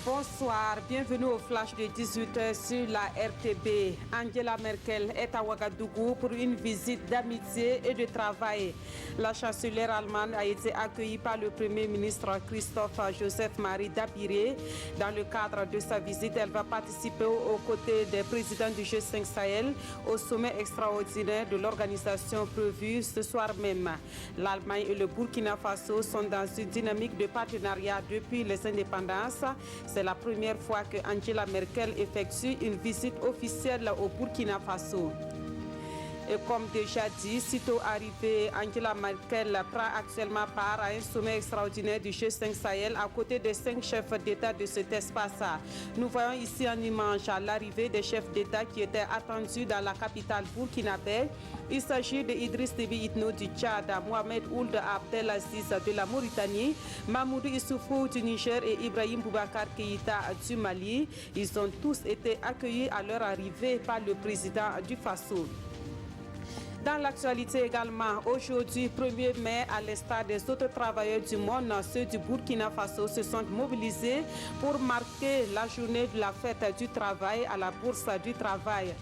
Bonsoir, bienvenue au flash de 18h sur la RTB. Angela Merkel est à Ouagadougou pour une visite d'amitié et de travail. La chancelière allemande a été accueillie par le Premier ministre Christophe Joseph Marie Dabiré. Dans le cadre de sa visite, elle va participer aux côtés des présidents du G5 Sahel au sommet extraordinaire de l'organisation prévu ce soir même. L'Allemagne et le Burkina Faso sont dans une dynamique de partenariat depuis les indépendances. C'est la première fois que Angela Merkel effectue une visite officielle au Burkina Faso. Et comme déjà dit, sitôt arrivée, Angela Merkel prend actuellement part à un sommet extraordinaire du G5 Sahel à côté des 5 chefs d'État de cet espace. Nous voyons ici en image l'arrivée des chefs d'État qui étaient attendus dans la capitale burkinabé. Il s'agit de Idriss Déby Itno du Tchad, Mohamed Ould Abdelaziz de la Mauritanie, Mamoudou Issoufou du Niger et Ibrahim Boubacar Keïta du Mali. Ils ont tous été accueillis à leur arrivée par le président du Faso. Dans l'actualité également, aujourd'hui 1er mai, à l'instar des autres travailleurs du monde, ceux du Burkina Faso se sont mobilisés pour marquer la journée de la fête du travail à la Bourse du Travail.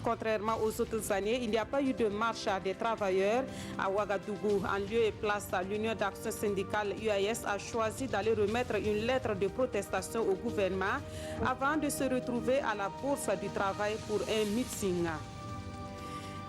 Contrairement aux autres années, il n'y a pas eu de marche des travailleurs à Ouagadougou. En lieu et place, l'Union d'action syndicale UAS a choisi d'aller remettre une lettre de protestation au gouvernement avant de se retrouver à la Bourse du Travail pour un meeting.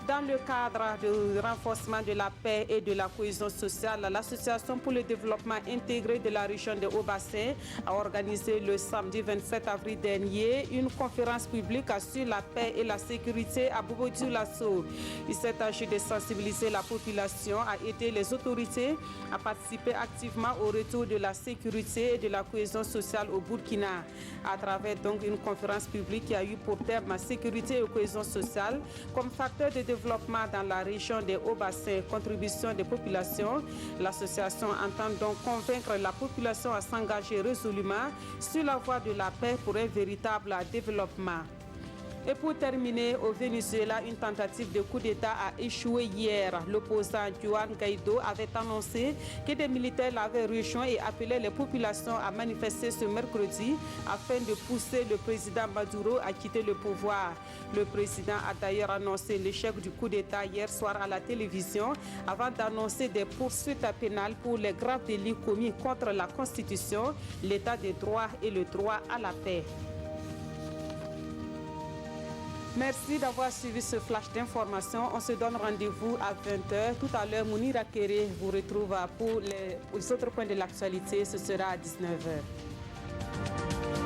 Dans le cadre du renforcement de la paix et de la cohésion sociale, l'Association pour le développement intégré de la région de Haut-Bassin a organisé le samedi 27 avril dernier une conférence publique sur la paix et la sécurité à Bobo-Dioulasso. Il s'est agi de sensibiliser la population, à aider les autorités à participer activement au retour de la sécurité et de la cohésion sociale au Burkina. À travers donc une conférence publique qui a eu pour thème sécurité et cohésion sociale comme facteur de développement dans la région des Hauts-Bassins, contribution des populations. L'association entend donc convaincre la population à s'engager résolument sur la voie de la paix pour un véritable développement. Et pour terminer, au Venezuela, une tentative de coup d'État a échoué hier. L'opposant Juan Guaido avait annoncé que des militaires l'avaient rejoint et appelé les populations à manifester ce mercredi afin de pousser le président Maduro à quitter le pouvoir. Le président a d'ailleurs annoncé l'échec du coup d'État hier soir à la télévision avant d'annoncer des poursuites pénales pour les graves délits commis contre la Constitution, l'état de droit et le droit à la paix. Merci d'avoir suivi ce flash d'information. On se donne rendez-vous à 20h. Tout à l'heure, Mounira Kéré vous retrouve pour les autres points de l'actualité. Ce sera à 19h.